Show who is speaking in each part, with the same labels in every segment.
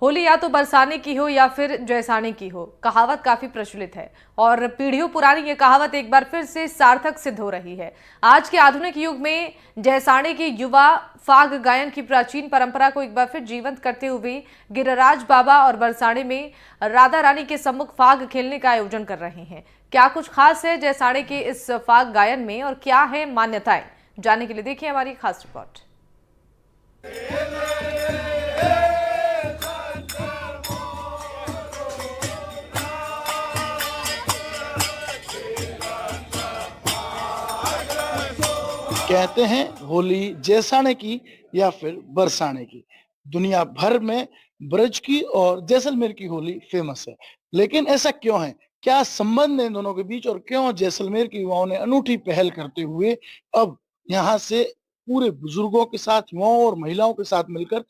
Speaker 1: होली या तो बरसाने की हो या फिर जैसाने की हो, कहावत काफी प्रचलित है और पीढ़ियों पुरानी ये कहावत एक बार फिर से सार्थक सिद्ध हो रही है। आज के आधुनिक युग में जैसाने के युवा फाग गायन की प्राचीन परंपरा को एक बार फिर जीवंत करते हुए गिरिराज बाबा और बरसाने में राधा रानी के सम्मुख फाग खेलने का आयोजन कर रहे हैं। क्या कुछ खास है जैसाने के इस फाग गायन में और क्या है मान्यताएं, जानने के लिए देखिए हमारी खास रिपोर्ट।
Speaker 2: कहते हैं होली जैसाने की या फिर बरसाने की। दुनिया भर में ब्रज की और जैसलमेर की होली फेमस है, लेकिन ऐसा क्यों है? क्या संबंध है इन दोनों के बीच और क्यों जैसलमेर के युवाओं ने अनूठी पहल करते हुए अब यहाँ से पूरे बुजुर्गों के साथ, युवाओं और महिलाओं के साथ मिलकर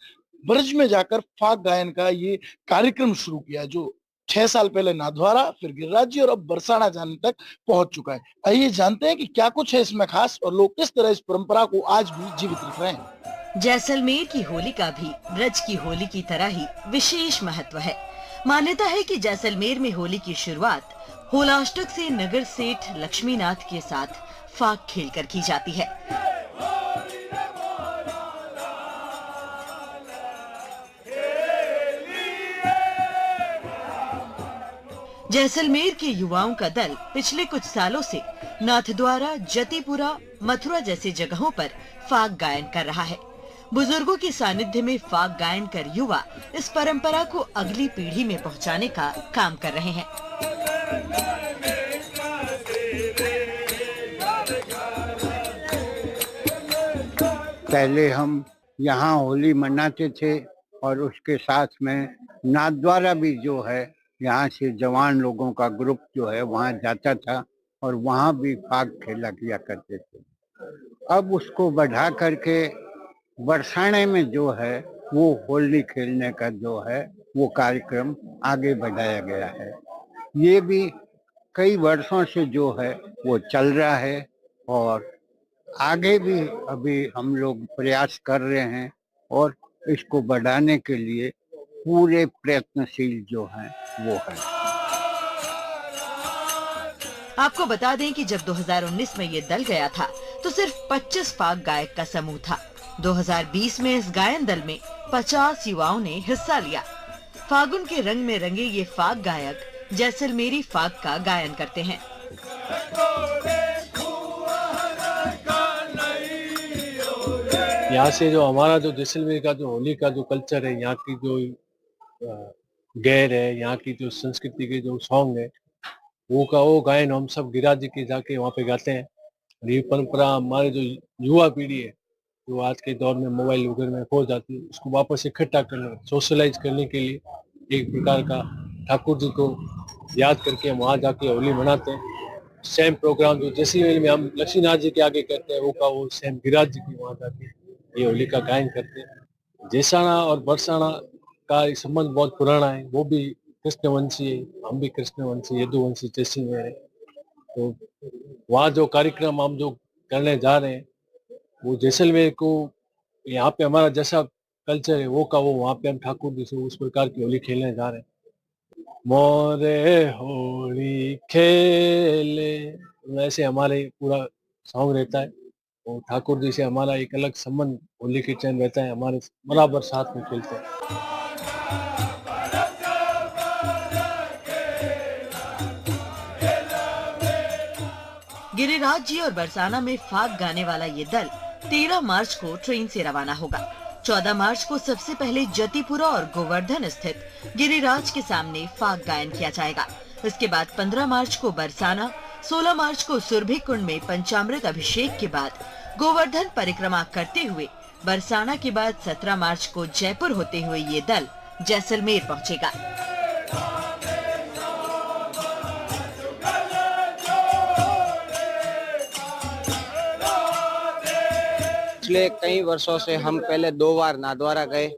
Speaker 2: ब्रज में जाकर फाग गायन का ये कार्यक्रम शुरू किया, जो 6 साल पहले नाथद्वारा, फिर गिरिराज जी और अब बरसाना जाने तक पहुंच चुका है। आइए जानते हैं कि क्या कुछ है इसमें खास और लोग किस तरह इस परंपरा को आज भी जीवित रख रहे हैं।
Speaker 3: जैसलमेर की होली का भी ब्रज की होली की तरह ही विशेष महत्व है। मान्यता है कि जैसलमेर में होली की शुरुआत होलाष्टक से नगर सेठ लक्ष्मीनाथ के साथ फाग खेलकर की जाती है। जैसलमेर के युवाओं का दल पिछले कुछ सालों से नाथद्वारा, जतीपुरा, मथुरा जैसी जगहों पर फाग गायन कर रहा है। बुजुर्गों के सानिध्य में फाग गायन कर युवा इस परंपरा को अगली पीढ़ी में पहुंचाने का काम कर रहे हैं।
Speaker 4: पहले हम यहाँ होली मनाते थे और उसके साथ में नाथद्वारा भी जो है, यहाँ से जवान लोगों का ग्रुप जो है वहाँ जाता था और वहाँ भी फाग खेला किया करते थे। अब उसको बढ़ा करके बरसाने में जो है वो होली खेलने का जो है वो कार्यक्रम आगे बढ़ाया गया है। ये भी कई वर्षों से जो है वो चल रहा है और आगे भी अभी हम लोग प्रयास कर रहे हैं और इसको बढ़ाने के लिए पूरे प्रयत्नशील जो हैं वो है।
Speaker 3: आपको बता दें कि जब 2019 में ये दल गया था तो सिर्फ 25 फाग गायक का समूह था। 2020 में इस गायन दल में 50 युवाओं ने हिस्सा लिया। फागुन के रंग में रंगे ये फाग गायक जैसलमेरी फाग का गायन करते हैं।
Speaker 5: यहाँ से जो हमारा जो जैसलमेर का जो होली का जो कल्चर है, यहाँ की जो गैर है, यहाँ की जो संस्कृति के जो सॉन्ग है, वो गायन हम सब गिरिराज जी के जाके वहाँ पे गाते हैं। और ये परंपरा हमारे जो युवा पीढ़ी है, जो आज के दौर में मोबाइल वगैरह में खो जाती है, उसको वापस इकट्ठा करने, सोशलाइज करने के लिए एक प्रकार का ठाकुर जी को याद करके हम वहाँ जाके होली मनाते हैं। सेम प्रोग्राम जो जैसलमेर में हम लक्ष्मीनाथ जी के आगे करते हैं, वो सेम गिरिराज जी की वहाँ जाके ये होली का गायन करते हैं। जैसाना और बरसाना का संबंध बहुत पुराना है, वो भी कृष्णवंशी है, हम भी कृष्णवंशी यदुवंशी जैसलमेर है। तो वहाँ जो कार्यक्रम हम जो करने जा रहे हैं, वो जैसलमेर को, यहाँ पे हमारा जैसा कल्चर है वो वहाँ पे हम ठाकुर जी से उस प्रकार की होली खेलने जा रहे हैं। मोरे होली खेले, वैसे हमारे पूरा सॉन्ग रहता है। और ठाकुर जी से हमारा एक अलग संबंध होली के टाइम रहता है, हमारे बराबर साथ में खेलते हैं।
Speaker 3: गिरिराज जी और बरसाना में फाग गाने वाला ये दल 13 मार्च को ट्रेन से रवाना होगा। 14 मार्च को सबसे पहले जतीपुरा और गोवर्धन स्थित गिरिराज के सामने फाग गायन किया जाएगा। इसके बाद 15 मार्च को बरसाना, 16 मार्च को सुरभि कुंड में पंचामृत अभिषेक के बाद गोवर्धन परिक्रमा करते हुए बरसाना के बाद 17 मार्च को जयपुर होते हुए ये दल जैसलमेर पहुंचेगा।
Speaker 6: पिछले कई वर्षों से हम पहले 2 बार नाथद्वारा गए।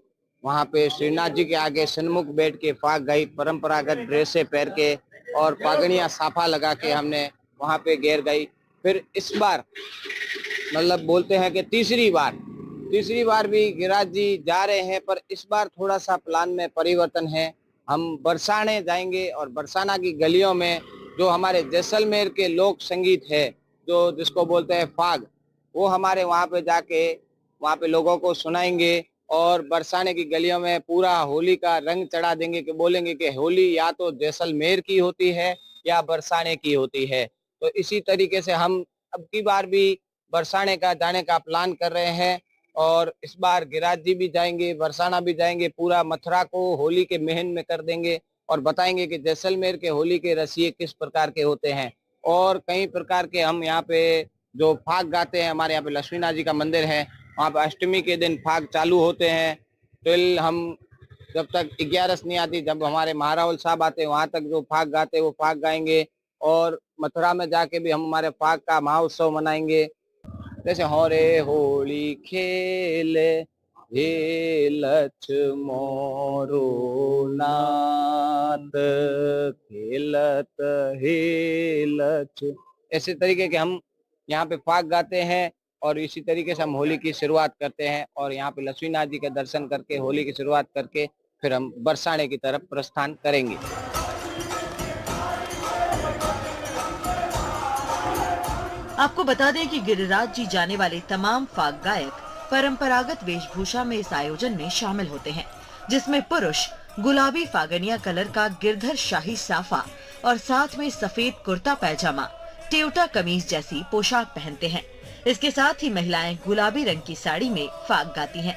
Speaker 6: वहाँ पे श्रीनाथ जी के आगे सन्मुख बैठ के फाग गाई, परंपरागत ड्रेसें पहन के और पागड़ियाँ साफा लगा के हमने वहाँ पे गैर गाई। फिर इस बार मतलब बोलते हैं कि तीसरी बार तीसरी बार भी गिरिराज जी जा रहे हैं, पर इस बार थोड़ा सा प्लान में परिवर्तन है। हम बरसाने जाएंगे और बरसाना की गलियों में जो हमारे जैसलमेर के लोक संगीत है, जो जिसको बोलते हैं फाग, वो हमारे वहाँ पे जाके वहाँ पे लोगों को सुनाएंगे और बरसाने की गलियों में पूरा होली का रंग चढ़ा देंगे कि बोलेंगे कि होली या तो जैसलमेर की होती है या बरसाने की होती है। तो इसी तरीके से हम अब की बार भी बरसाने का जाने का प्लान कर रहे हैं और इस बार गिरिराज जी भी जाएंगे, बरसाना भी जाएंगे, पूरा मथुरा को होली के महन में कर देंगे और बताएंगे कि जैसलमेर के होली के रसिये किस प्रकार के होते हैं। और कई प्रकार के हम यहाँ पे जो फाग गाते हैं, हमारे यहाँ पे लक्ष्मीनाथ जी का मंदिर है, वहाँ पे अष्टमी के दिन फाग चालू होते हैं। टिल हम जब तक 11 नहीं आती, जब हमारे महारावल साहब आते हैं वहां तक जो फाग गाते हैं वो फाग गाएंगे और मथुरा में जाके भी हम हमारे फाग का महोत्सव मनाएंगे। जैसे होरे होली खेले हे लक्ष्मणो नाथ खेलत हे लक्ष्मण, ऐसे तरीके के हम यहाँ पे फाग गाते हैं और इसी तरीके से हम होली की शुरुआत करते हैं और यहाँ पे लक्ष्मीनाथ जी के दर्शन करके होली की शुरुआत करके फिर हम बरसाने की तरफ प्रस्थान करेंगे।
Speaker 3: आपको बता दें कि गिरिराज जी जाने वाले तमाम फाग गायक परंपरागत वेशभूषा में इस आयोजन में शामिल होते हैं, जिसमें पुरुष गुलाबी फागनिया कलर का गिरधर शाही साफा और साथ में सफेद कुर्ता पैजामा, टेवटा कमीज जैसी पोशाक पहनते हैं। इसके साथ ही महिलाएं गुलाबी रंग की साड़ी में फाग गाती हैं।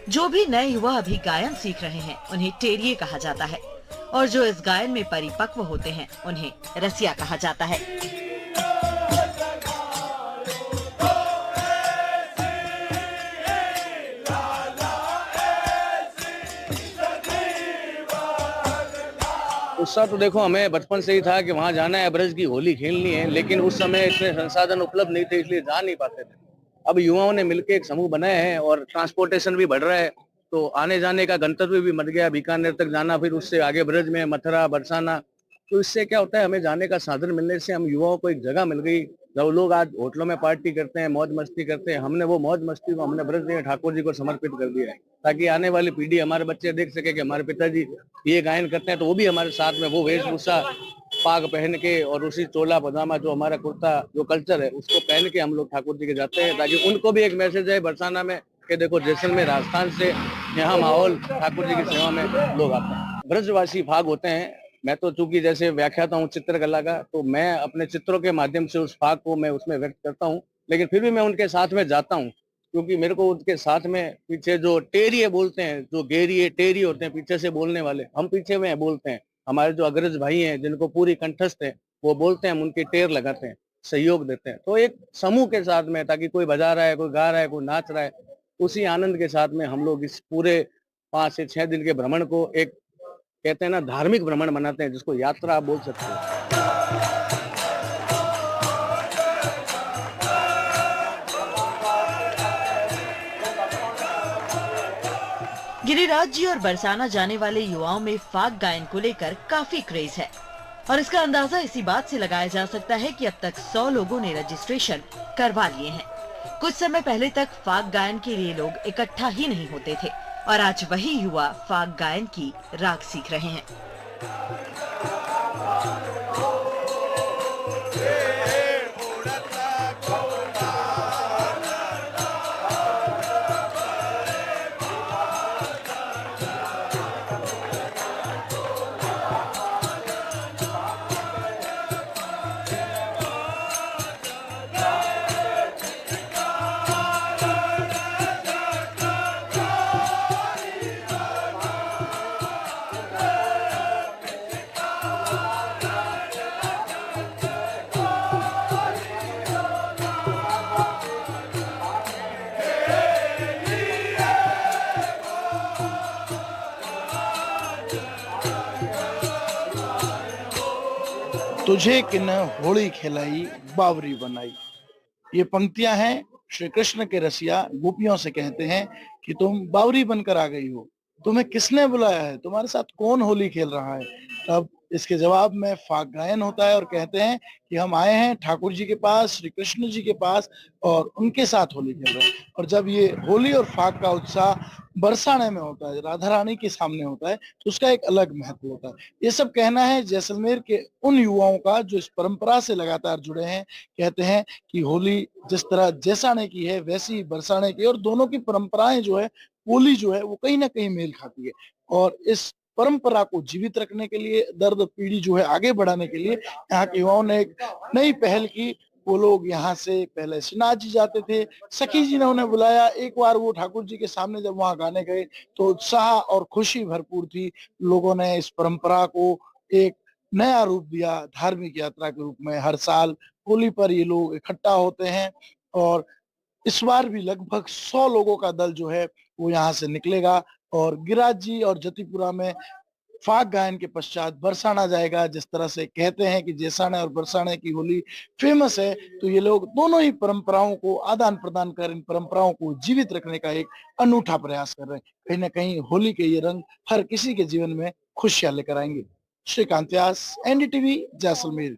Speaker 3: जो भी नए युवा अभी गायन सीख रहे हैं उन्हें टेरिये कहा जाता है और जो इस गायन में परिपक्व होते हैं उन्हें रसिया कहा जाता है।
Speaker 5: उत्साह तो देखो हमें बचपन से ही था कि वहाँ जाना है, ब्रज की होली खेलनी है, लेकिन उस समय इतने संसाधन उपलब्ध नहीं थे, इसलिए जा नहीं पाते थे। अब युवाओं ने मिलकर एक समूह बनाए हैं और ट्रांसपोर्टेशन भी बढ़ रहा है, तो आने जाने का गंतव्य भी बढ़ गया, बीकानेर तक जाना, फिर उससे आगे ब्रज में मथुरा बरसाना। तो इससे क्या होता है, हमें जाने का साधन मिलने से हम युवाओं को एक जगह मिल गई। जब लोग आज होटलों में पार्टी करते हैं, मौज मस्ती करते हैं, हमने वो मौज मस्ती को हमने ब्रज में ठाकुर जी को समर्पित कर दिया है, ताकि आने वाली पीढ़ी, हमारे बच्चे देख सके कि हमारे पिताजी ये गायन करते हैं तो वो भी हमारे साथ में वो वेशभूषा पाग पहन के और उसी चोला पजामा जो हमारा कुर्ता जो कल्चर है उसको पहन के हम लोग ठाकुर जी के जाते हैं, ताकि उनको भी एक मैसेज है बरसाना में कि देखो जैसलमेर राजस्थान से यहाँ माहौल ठाकुर जी की सेवा में लोग आते हैं। ब्रजवासी भाग होते हैं। मैं तो चूंकि जैसे व्याख्याता हूँ चित्रकला का, तो मैं अपने चित्रों के माध्यम से उस भाग को मैं उसमें व्यक्त करता हूँ, लेकिन फिर भी मैं उनके साथ में जाता हूँ, क्योंकि मेरे को उनके साथ में पीछे जो टेरिये बोलते हैं, जो गेरिये टेरिये होते हैं पीछे से बोलने वाले, हम पीछे में बोलते हैं। हमारे जो अग्रज भाई हैं जिनको पूरी कंठस्थ है वो बोलते हैं, हम उनके टेर लगाते हैं, सहयोग देते हैं। तो एक समूह के साथ में, ताकि कोई बजा रहा है, कोई गा रहा है, कोई नाच रहा है, उसी आनंद के साथ में हम लोग इस पूरे 5 से 6 दिन के भ्रमण को एक कहते हैं ना धार्मिक भ्रमण मनाते हैं, जिसको यात्रा आप बोल सकते हैं।
Speaker 3: गिरिराज जी और बरसाना जाने वाले युवाओं में फाग गायन को लेकर काफी क्रेज है और इसका अंदाजा इसी बात से लगाया जा सकता है कि अब तक 100 लोगों ने रजिस्ट्रेशन करवा लिए हैं। कुछ समय पहले तक फाग गायन के लिए लोग इकट्ठा ही नहीं होते थे और आज वही युवा फाग गायन की राग सीख रहे हैं।
Speaker 2: तुझे किन होली खिलाई बावरी बनाई। ये पंक्तियां हैं श्री कृष्ण के रसिया गोपियों से कहते हैं कि तुम बावरी बनकर आ गई हो, तुम्हें किसने बुलाया है, तुम्हारे साथ कौन होली खेल रहा है। तब इसके जवाब में फाग गायन होता है और कहते हैं कि हम आए हैं ठाकुर जी के पास, श्री कृष्ण जी के पास और उनके साथ होली खेल रहे हैं। और जब ये होली और फाग का उत्साह बरसाने में होता है, राधा रानी के सामने होता है, तो उसका एक अलग महत्व होता है। ये सब कहना है जैसलमेर के उन युवाओं का जो इस परंपरा से लगातार जुड़े हैं। कहते हैं कि होली जिस तरह जैसाने की है वैसी ही बरसाने की, और दोनों की परंपराएं जो है, होली जो है वो कहीं ना कहीं मेल खाती है। और इस परंपरा को जीवित रखने के लिए, दर्द पीढ़ी जो है आगे बढ़ाने के लिए यहाँ के युवाओं ने एक नई पहल की। वो लोग यहाँ से पहले श्रीनाथ जी जाते थे, सखी जी ने उन्हें बुलाया। एक बार वो ठाकुर जी के सामने जब वहां गाने गए तो उत्साह और खुशी भरपूर थी। लोगों ने इस परंपरा को एक नया रूप दिया, धार्मिक यात्रा के रूप में। हर साल होली पर ये लोग इकट्ठा होते हैं और इस बार भी लगभग 100 लोगों का दल जो है वो यहाँ से निकलेगा और गिरिराज जी और जतीपुरा में फाग गायन के पश्चात बरसाना जाएगा। जिस तरह से कहते हैं कि जैसाने और बरसाने की होली फेमस है, तो ये लोग दोनों ही परंपराओं को आदान प्रदान कर इन परंपराओं को जीवित रखने का एक अनूठा प्रयास कर रहे हैं। कहीं ना कहीं होली के ये रंग हर किसी के जीवन में खुशियां लेकर आएंगे। श्रीकांत व्यास, एनडीटीवी, जैसलमेर।